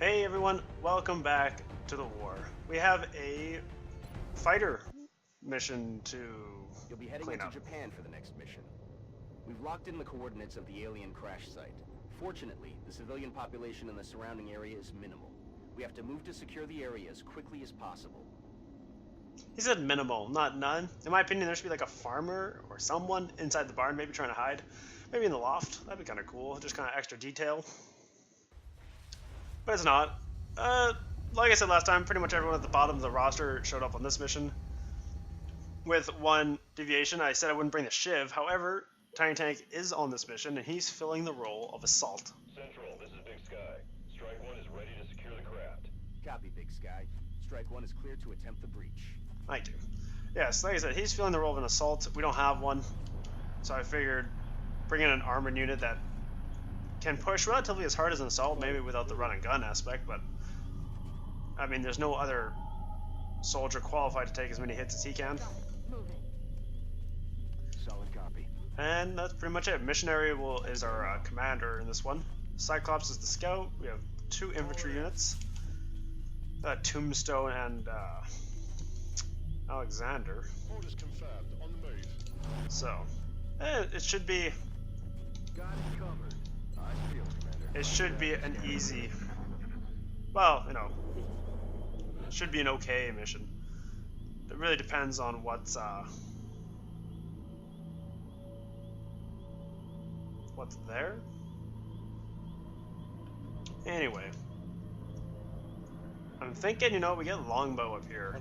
Hey everyone, welcome back to the war. We have a fighter mission to You'll be heading clean into up. Japan for the next mission. We've locked in the coordinates of the alien crash site. Fortunately, the civilian population in the surrounding area is minimal. We have to move to secure the area as quickly as possible. He said minimal, not none. In my opinion, there should be like a farmer or someone inside the barn, maybe trying to hide. Maybe in the loft. That'd be kind of cool. Just kind of extra detail. But it's not. Like I said last time, pretty much everyone at the bottom of the roster showed up on this mission. With one deviation, I said I wouldn't bring the Shiv. However, Tiny Tank is on this mission, and he's filling the role of Assault. Central, this is Big Sky. Strike 1 is ready to secure the craft. Copy, Big Sky. Strike 1 is clear to attempt the breach. I do. Yes, like I said, he's filling the role of an Assault. We don't have one, so I figured bring in an armored unit that can push relatively as hard as an Assault, maybe without the run and gun aspect, but I mean, there's no other soldier qualified to take as many hits as he can. Solid copy. And that's pretty much it. Missionary is our commander in this one. Cyclops is the scout. We have 2 infantry units. Tombstone and Alexander. Orders confirmed. On the move. So, it should be. Got it covered. I feel, Commander. It should be an easy. Well, you know, it should be an okay mission. It really depends on what's there. Anyway, I'm thinking, you know, we get Longbow up here,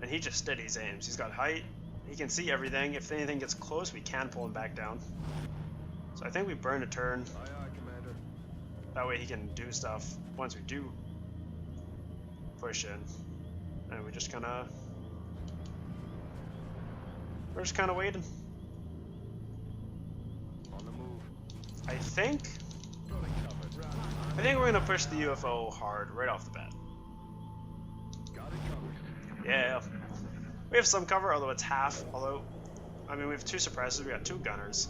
and he just steadies aims. He's got height. He can see everything. If anything gets close, we can pull him back down. So I think we burn a turn. Aye, aye, Commander. That way he can do stuff once we do push in. And we just kind of... We're just kind of waiting. On the move. I think we're going to push the UFO hard right off the bat. Got it covered. Yeah. We have some cover, although it's half. Although, I mean, we have 2 suppressors, we got 2 gunners.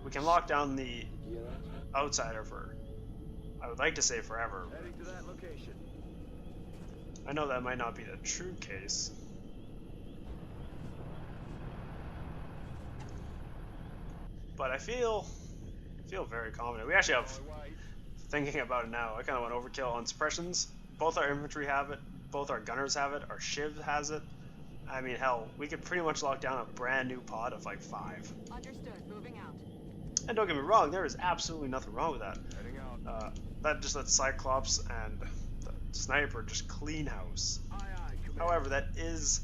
We can lock down the outsider for, I would like to say forever. Heading to that location. I know that might not be the true case. But I feel very confident. We actually have, thinking about it now, I kind of went overkill on suppressions. Both our infantry have it, both our gunners have it, our Shiv has it. I mean, hell, we could pretty much lock down a brand new pod of like 5. Understood. Moving out. And don't get me wrong, there is absolutely nothing wrong with that. Heading out. That just lets Cyclops and the sniper just clean house. Aye, aye, Commander. However, that is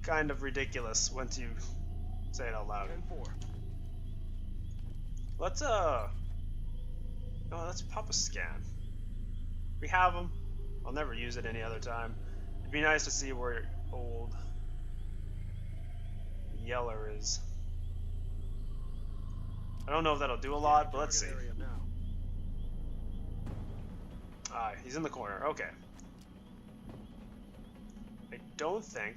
kind of ridiculous once you say it out loud. 10-4. Let's let's pop a scan. We have them. I'll never use it any other time. It'd be nice to see where old Yeller is. I don't know if that'll do a lot, but let's see. Target area now. Ah, he's in the corner. Okay. I don't think.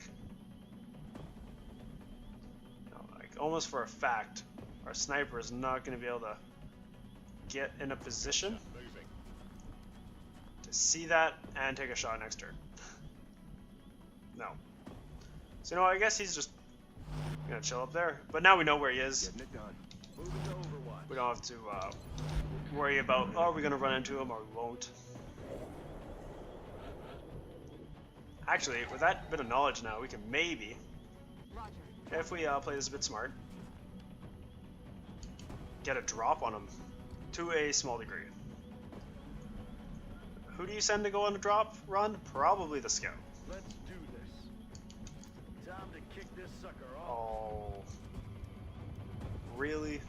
No, like almost for a fact, our sniper is not going to be able to get in a position Moving. to see that and take a shot next turn. No. So, you know, I guess he's just gonna chill up there. But now we know where he is. Getting it done. Moving to Overwatch. We don't have to worry about, oh, are we gonna run into him or we won't. Actually, with that bit of knowledge now, we can maybe, Roger. if we play this a bit smart, get a drop on him to a small degree. Who do you send to go on a drop run? Probably the scout. Let's do this. Time to kick this sucker off. Oh, really?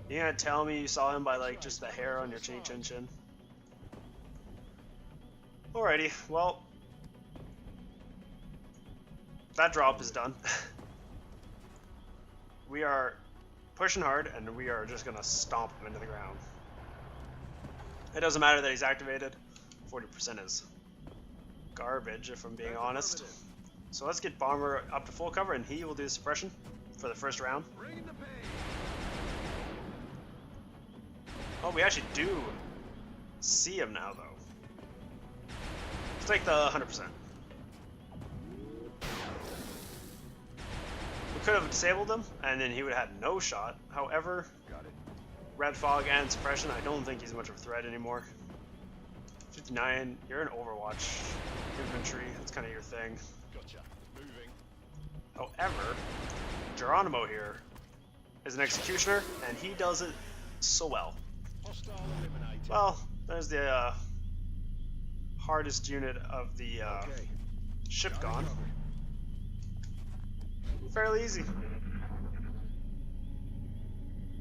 You gonna tell me you saw him by like just the hair on your chin chin? Alrighty, well, that drop is done. We are pushing hard, and we are just gonna stomp him into the ground. It doesn't matter that he's activated. 40% is garbage, if I'm being honest. So let's get Bomber up to full cover, and he will do the suppression for the first round. Bringing the pain. Oh, we actually do see him now, though. Let's take the 100%. We could have disabled him, and then he would have had no shot. However, Got it. red fog and suppression, I don't think he's much of a threat anymore. 59, you're an Overwatch infantry. That's kind of your thing. Gotcha. Moving. However, Geronimo here is an executioner, and he does it so well. Hostile eliminated. Well, there's the hardest unit of the Okay. ship gone. Fairly easy.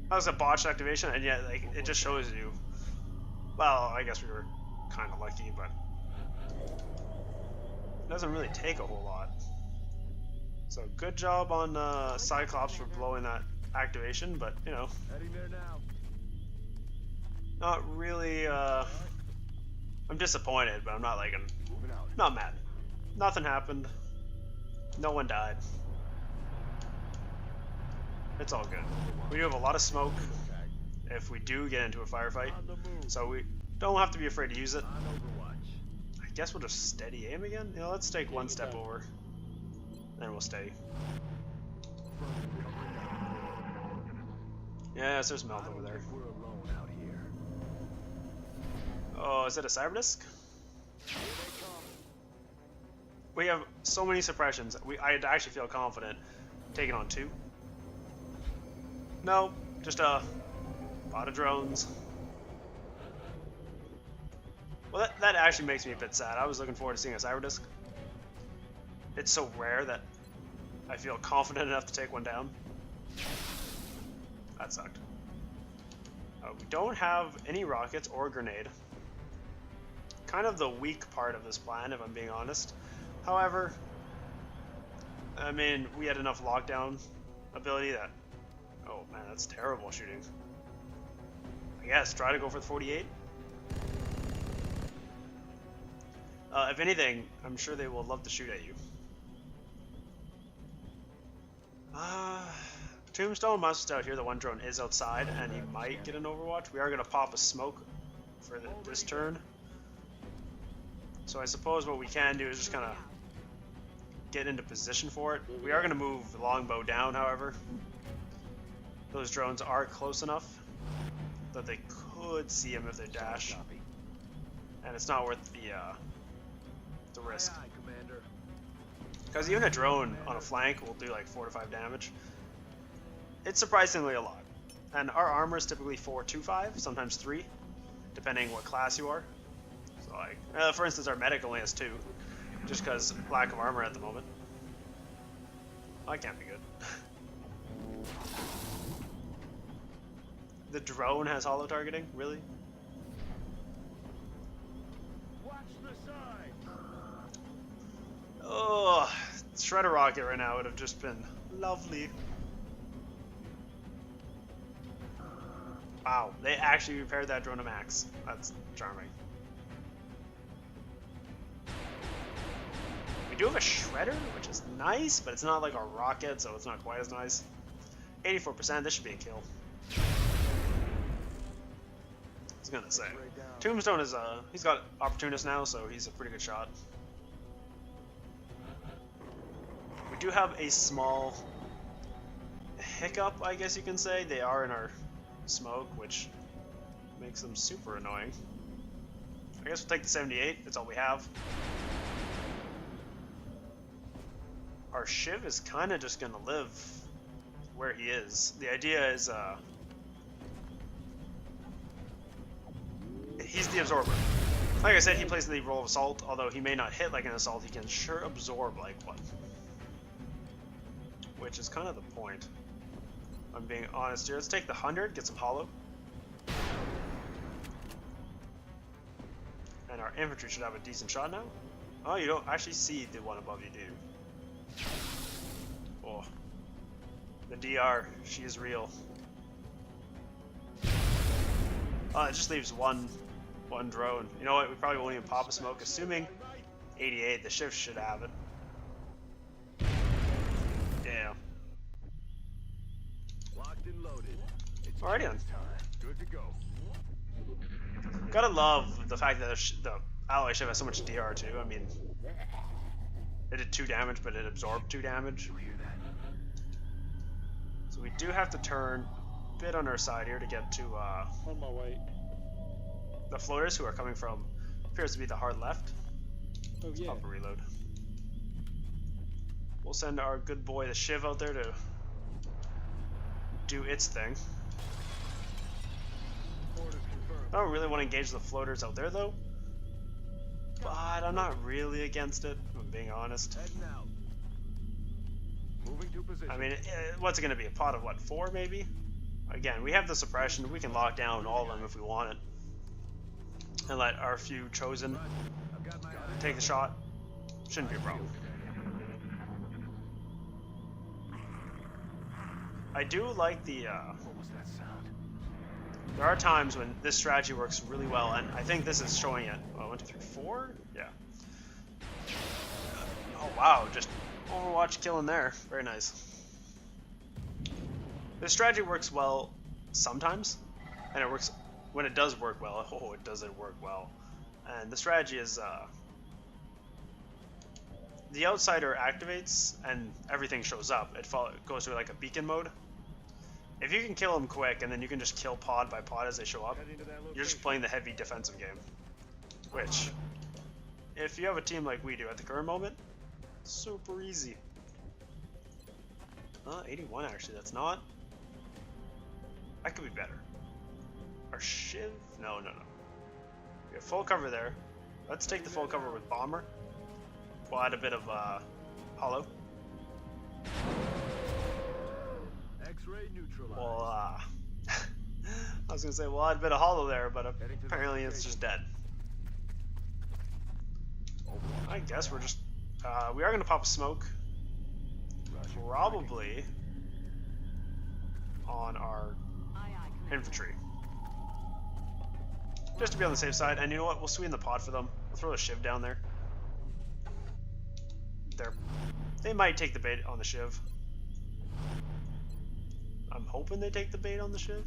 That was a botched activation, and yet like it just shows you. Well, I guess we were kind of lucky, but it doesn't really take a whole lot. So good job on Cyclops for blowing that activation, but you know, Heading there now. not really. I'm disappointed, but I'm not like Moving out. not mad. Nothing happened. No one died. It's all good. We do have a lot of smoke if we do get into a firefight, On the move. so we don't have to be afraid to use it. On Overwatch. I guess we'll just steady aim again. You know, let's take one step over, then we'll steady. Yes, there's Melt over there. We're alone out here. Oh, is it a cyber disc? We have so many suppressions. I actually feel confident taking on 2. No, just a lot of drones. Well, that actually makes me a bit sad. I was looking forward to seeing a cyber disc. It's so rare that I feel confident enough to take one down. That sucked. We don't have any rockets or a grenade. Kind of the weak part of this plan, if I'm being honest. However, I mean, we had enough lockdown ability that... Oh man, that's terrible shooting. I guess, try to go for the 48. If anything, I'm sure they will love to shoot at you. Tombstone must out here. The one drone is outside, and he might get an Overwatch. We are going to pop a smoke for this turn. So I suppose what we can do is just kind of get into position for it. We are going to move the longbow down, however. Those drones are close enough that they could see him if they dash, and it's not worth the risk. Aye, Commander. Because even a drone on a flank will do like 4 to 5 damage. It's surprisingly a lot. And our armor is typically 4 to 5, sometimes 3, depending what class you are. So like, for instance, our medic only has 2, just because lack of armor at the moment. Well, that can't be good. The drone has holo targeting? Really? Watch the side. Oh, Shredder Rocket right now would have just been lovely. Wow, they actually repaired that drone to max. That's charming. We do have a Shredder, which is nice, but it's not like a rocket, so it's not quite as nice. 84%, this should be a kill. I was gonna say. Tombstone is he's got Opportunist now, so he's a pretty good shot. We do have a small hiccup, I guess you can say. They are in our smoke, which makes them super annoying. I guess we'll take the 78, that's all we have. Our Shiv is kind of just gonna live where he is. The idea is he's the absorber. Like I said, he plays the role of assault, although he may not hit like an assault, he can sure absorb like one. Which is kind of the point. I'm being honest here. Let's take the 100, get some holo. And our infantry should have a decent shot now. Oh, you don't actually see the one above you, do. Oh. The DR, she is real. Oh, it just leaves one drone. You know what, we probably won't even pop a smoke, assuming 88, the shift should have it. Yeah. Locked and loaded. It's Alrighty then. time. Good to go. Gotta love the fact that the alloy ship has so much DR too. I mean, it did 2 damage, but it absorbed 2 damage. So we do have to turn a bit on our side here to get to On my way. the floaters who are coming from, appears to be the hard left. Oh yeah. Pop a reload. We'll send our good boy the Shiv out there to do its thing. I don't really want to engage the floaters out there though, but I'm not really against it, if I'm being honest. Moving to position. I mean, what's it going to be, a pot of what, 4 maybe? Again, we have the suppression, we can lock down all of them if we want it. And let our few chosen take the shot. Shouldn't be a problem. I do like the, What was that sound? there are times when this strategy works really well, and I think this is showing it. Oh, 1, 2, 3, 4? Yeah. Oh wow, just Overwatch killing there. Very nice. This strategy works well sometimes, and it works when it does work well. Oh, it doesn't work well. And the strategy is the outsider activates and everything shows up. It goes to like a beacon mode. If you can kill them quick and then you can just kill pod by pod as they show up, you're just playing the heavy defensive game. Which, if you have a team like we do at the current moment, super easy. 81 actually, that's not. That could be better. Our Shiv? No. We have full cover there. Let's take the full cover with Bomber. We'll add a bit of hollow. X-ray neutralized. Well, I was gonna say we'll add a bit of hollow there, but apparently it's just dead. I guess we're just we are gonna pop smoke, probably on our Aye, aye, Commander. infantry, just to be on the safe side. And you know what? We'll swing the pod for them. We'll throw a Shiv down there. They might take the bait on the Shiv. I'm hoping they take the bait on the Shiv.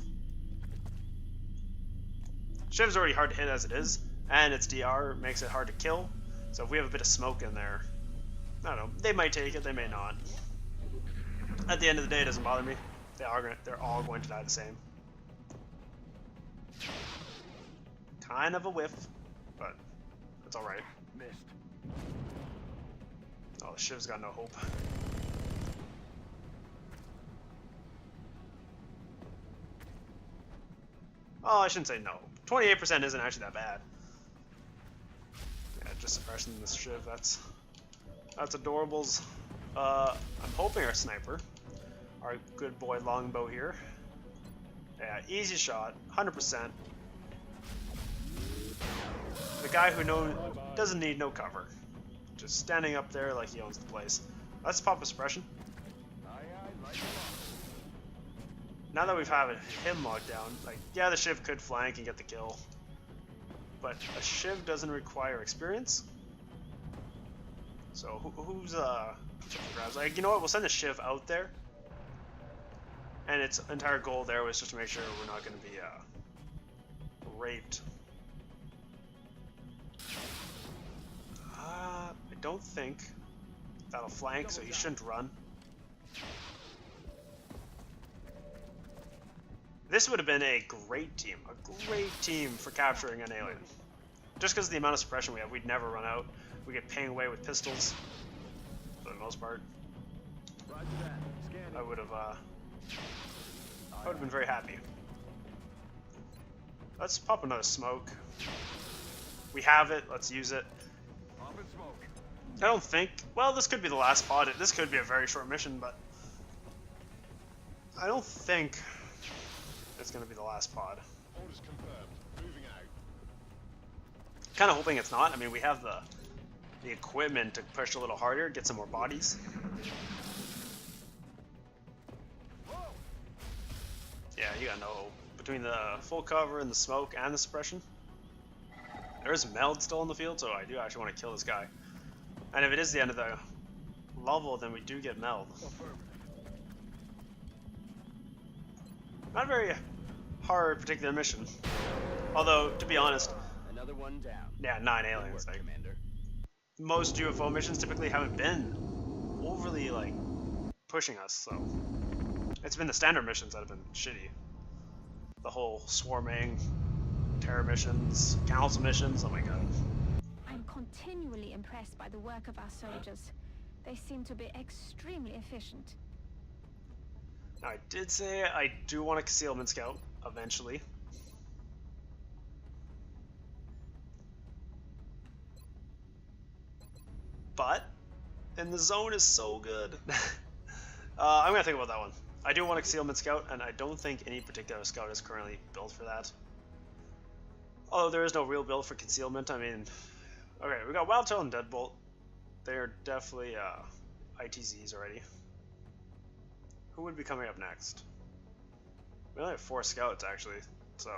Shiv's already hard to hit as it is, and its DR makes it hard to kill. So if we have a bit of smoke in there, I don't know, they might take it, they may not. At the end of the day, it doesn't bother me. They're all going to die the same. Kind of a whiff, but it's alright. Missed. Oh, the Shiv's got no hope. Oh, I shouldn't say no. 28% isn't actually that bad. Yeah, just suppressing this Shiv, that's adorables. I'm hoping our sniper, our good boy longbow here. Yeah, easy shot, 100%. The guy who doesn't need no cover. Just standing up there like he owns the place. Let's pop a suppression. Now that we've had him locked down, like, yeah, the Shiv could flank and get the kill, but a Shiv doesn't require experience. So who's grabs? Like, you know what? We'll send the Shiv out there, and its entire goal there was just to make sure we're not going to be raped. I don't think that'll flank, so he shouldn't run. This would have been a great team for capturing an alien. Just because of the amount of suppression we have, we'd never run out. We get ping away with pistols, for the most part. I would have been very happy. Let's pop another smoke. We have it, let's use it. I don't think, well, this could be the last pod. This could be a very short mission, but I don't think it's going to be the last pod. Orders confirmed. Moving out. Kind of hoping it's not. I mean, we have the equipment to push a little harder, get some more bodies. Yeah, you got no hope. Between the full cover and the smoke and the suppression. There's Meld still in the field, so I do actually want to kill this guy. And if it is the end of the level, then we do get Meld. Not a very hard particular mission. Although, to be honest, Another one down. yeah, 9 Good aliens. work, Like, Commander. most UFO missions typically haven't been overly, like, pushing us, so it's been the standard missions that have been shitty. The whole swarming, terror missions, council missions, oh my god. I'm continually impressed by the work of our soldiers. They seem to be extremely efficient. Now, I did say I do want a concealment scout eventually. But, and the zone is so good. I'm gonna think about that one. I do want a concealment scout, and I don't think any particular scout is currently built for that. Although there is no real build for concealment, I mean... Okay, we got Wildtail and Deadbolt. They're definitely ITZs already. Who would be coming up next? We only have 4 scouts, actually, so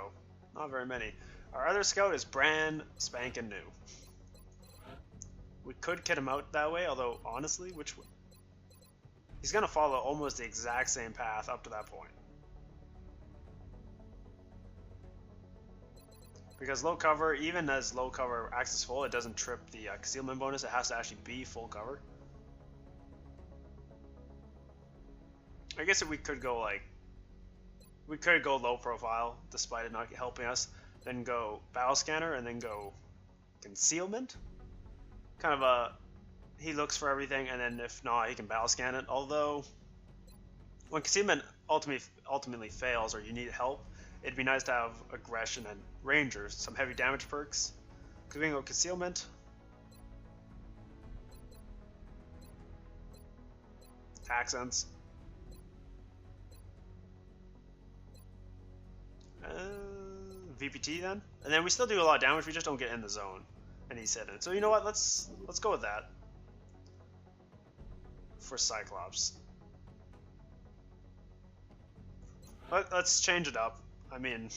not very many. Our other scout is brand spanking new. We could kit him out that way, although, honestly, which way? He's going to follow almost the exact same path up to that point. Because low cover, even as low cover acts as full, it doesn't trip the concealment bonus. It has to actually be full cover. I guess if we could go like... We could go low profile, despite it not helping us. Then go battle scanner, and then go concealment. Kind of a... He looks for everything, and then if not, he can battle scan it. Although, when concealment ultimately fails, or you need help, it'd be nice to have aggression and rangers, some heavy damage perks. Because we can go concealment, accents, VPT then, and then we still do a lot of damage. We just don't get in the zone, and he's hidden. So you know what? Let's go with that for Cyclops. Let's change it up. I mean,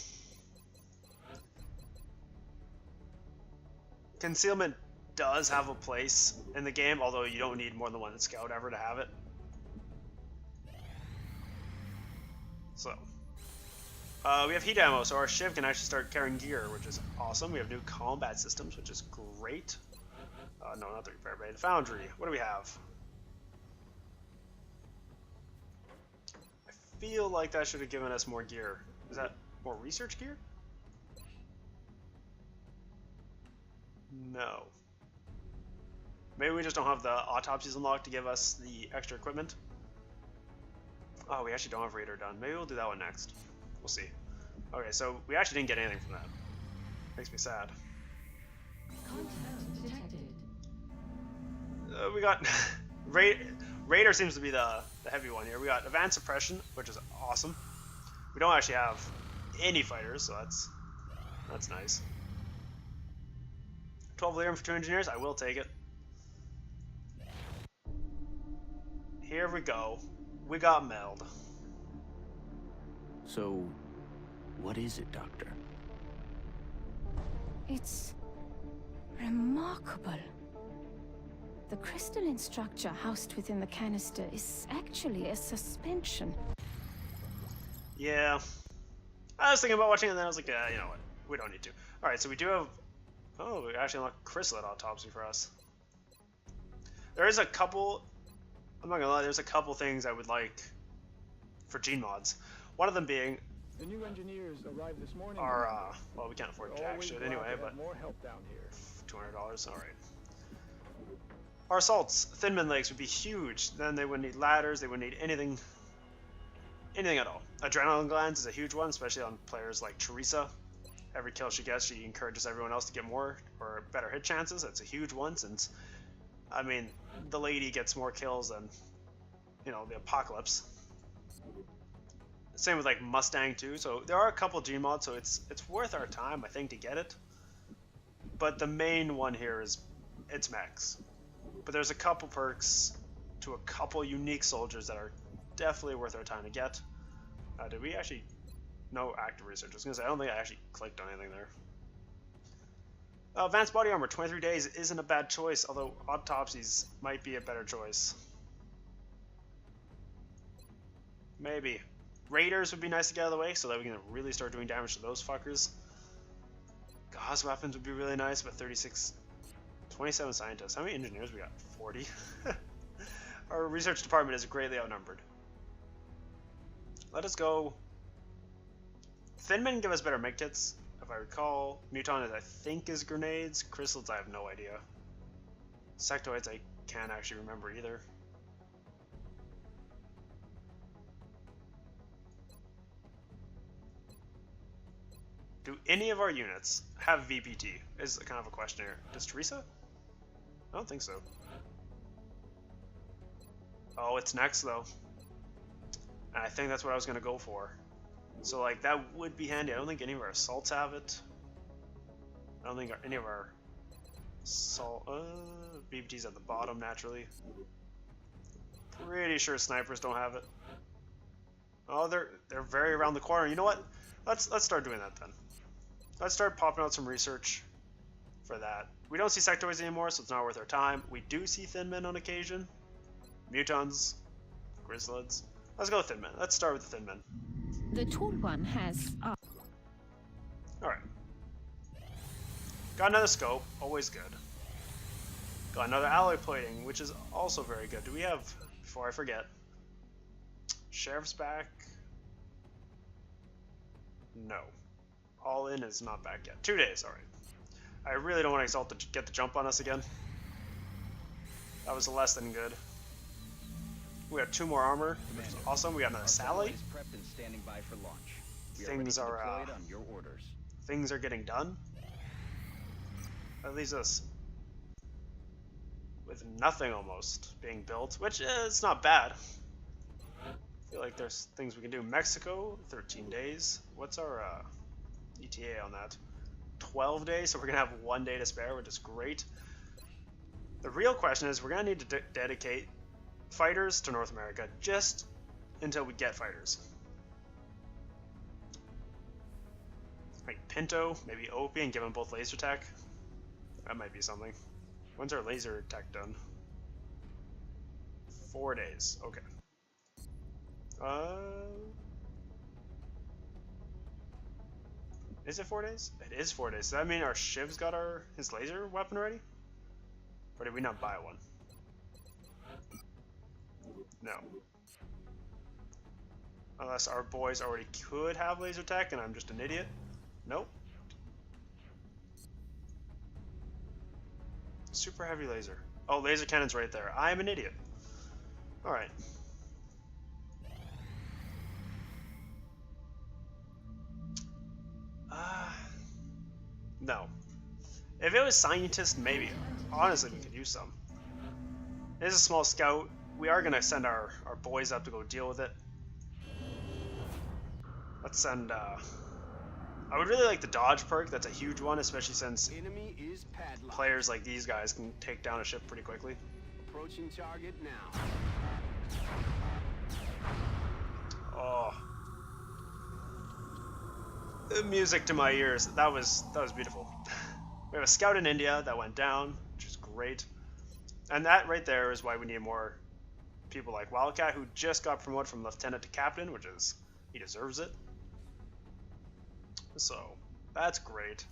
concealment does have a place in the game, although you don't need more than one scout ever to have it. So, we have heat ammo, so our Shiv can actually start carrying gear, which is awesome. We have new combat systems, which is great. No, not the repair bay. The foundry. What do we have? I feel like that should have given us more gear. Is that more research gear? No. Maybe we just don't have the autopsies unlocked to give us the extra equipment. Oh, we actually don't have radar done. Maybe we'll do that one next. We'll see. Okay, so we actually didn't get anything from that. Makes me sad. Contact detected. We got... Radar seems to be the heavy one here. We got advanced suppression, which is awesome. We don't actually have any fighters, so that's nice. 12 lyrium for 2 engineers, I will take it. Here we go. We got meld. So, what is it, Doctor? It's remarkable. The crystalline structure housed within the canister is actually a suspension. Yeah. I was thinking about watching it, and then I was like, yeah, you know what? We don't need to. Alright, so we do have... Oh, we actually unlocked chrysalid autopsy for us. There is a couple... I'm not gonna lie, there's a couple things I would like for gene mods. One of them being The new engineers arrived this morning. our, well, we can't afford jack Always shit glad anyway, to have but more help down here. $200, alright. Our assaults, thin min legs would be huge. Then they wouldn't need ladders, they wouldn't need anything at all. Adrenaline glands is a huge one, especially on players like Teresa. Every kill she gets, she encourages everyone else to get more or better hit chances. That's a huge one, since, I mean, the lady gets more kills than, you know, the Apocalypse. Same with like Mustang too. So there are a couple G mods, so it's worth our time, I think, to get it. But the main one here is it's mechs. But there's a couple perks to a couple unique soldiers that are definitely worth our time to get. Did we actually... No active research. I was going to say, I don't think I actually clicked on anything there. Advanced body armor, 23 days isn't a bad choice, although autopsies might be a better choice. Maybe. Raiders would be nice to get out of the way, so that we can really start doing damage to those fuckers. mass weapons would be really nice, but 27 scientists. How many engineers we got? 40. Our research department is greatly outnumbered. Let us go. Thin men give us better med kits, if I recall. Muton is, I think, is grenades. Crystals, I have no idea. Sectoids, I can't actually remember either. Do any of our units have VPT? Is kind of a question here. Does Teresa? I don't think so. Oh, it's next though. And I think that's what I was going to go for. So like that would be handy. I don't think any of our assaults have it. I don't think any of our assault VPT's at the bottom naturally. Pretty sure snipers don't have it. Oh, they're very around the corner. You know what? Let's start doing that then. Let's start popping out some research for that. We don't see sectoids anymore, so it's not worth our time. We do see thin men on occasion. Mutons, grizzlids. Let's go with thin men. Let's start with the thin men. The tall one has... Alright. Got another scope. Always good. Got another alloy plating, which is also very good. Do we have... Before I forget... Sheriff's back? No. All in is not back yet. 2 days, alright. I really don't want Exalt to get the jump on us again. That was less than good. We have 2 more armor, which is awesome. We got another Sally. Prepped and standing by for launch. Things are on your orders. Things are getting done. That leaves us with nothing almost being built, which is not bad. I feel like there's things we can do. Mexico, 13 days. What's our ETA on that? 12 days, so we're gonna have 1 day to spare, which is great. The real question is we're gonna need to dedicate fighters to North America just until we get fighters. Like Pinto, maybe Opie, and give them both laser tech. That might be something. When's our laser tech done? 4 days. Okay. Is it 4 days? It is 4 days. Does that mean our Shiv's got his laser weapon ready? Or did we not buy one? No. Unless our boys already could have laser tech and I'm just an idiot. Nope. Super heavy laser. Oh, laser cannon's right there. I'm an idiot. Alright. No. If it was scientist, maybe. Honestly, we could use some. It is a small scout. We are going to send our boys up to go deal with it. Let's send, I would really like the dodge perk. That's a huge one, especially since Enemy is padlocked. players like these guys can take down a ship pretty quickly. Approaching target now. Oh. The music to my ears. That was beautiful. We have a scout in India that went down, which is great. And that right there is why we need more people like Wildcat, who just got promoted from lieutenant to captain, which is, he deserves it. So that's great.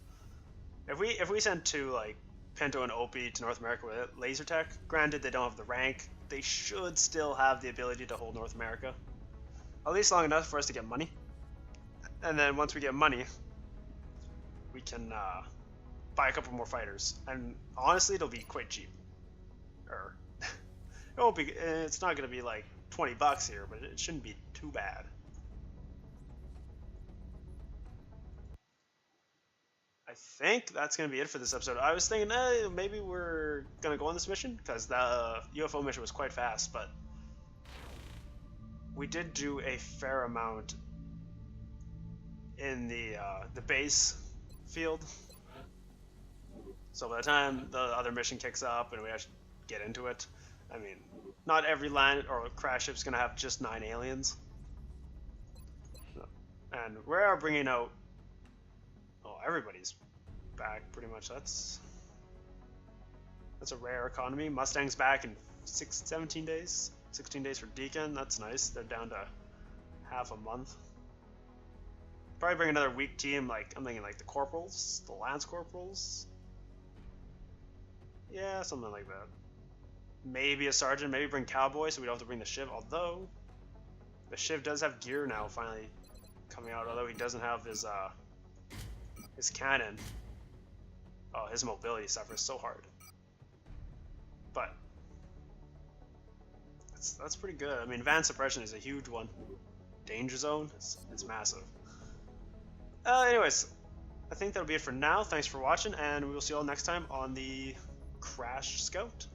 If we send 2 like Pinto and Opie to North America with laser tech, granted they don't have the rank, they should still have the ability to hold North America, at least long enough for us to get money. And then once we get money, we can buy a couple more fighters. And honestly, it'll be quite cheap. Or it won't be. It's not going to be like $20 here, but it shouldn't be too bad. I think that's going to be it for this episode. I was thinking maybe we're going to go on this mission because the UFO mission was quite fast, but we did do a fair amount in the base field. So by the time the other mission kicks up and we actually get into it, I mean, not every land or crash ship's gonna have just 9 aliens. And we are bringing out, oh, everybody's back pretty much. That's a rare economy. Mustang's back in 17 days. 16 days for Deacon. That's nice. They're down to half a month. Probably bring another weak team, like, I'm thinking like the corporals, the lance corporals. Yeah, something like that. Maybe a sergeant, maybe bring cowboy so we don't have to bring the Shiv, although the Shiv does have gear now finally coming out, although he doesn't have his cannon. Oh, his mobility suffers so hard. But that's pretty good. I mean, van suppression is a huge one. Danger zone, it's massive. Anyways, I think that'll be it for now. Thanks for watching, and we will see you all next time on the Crash Scout.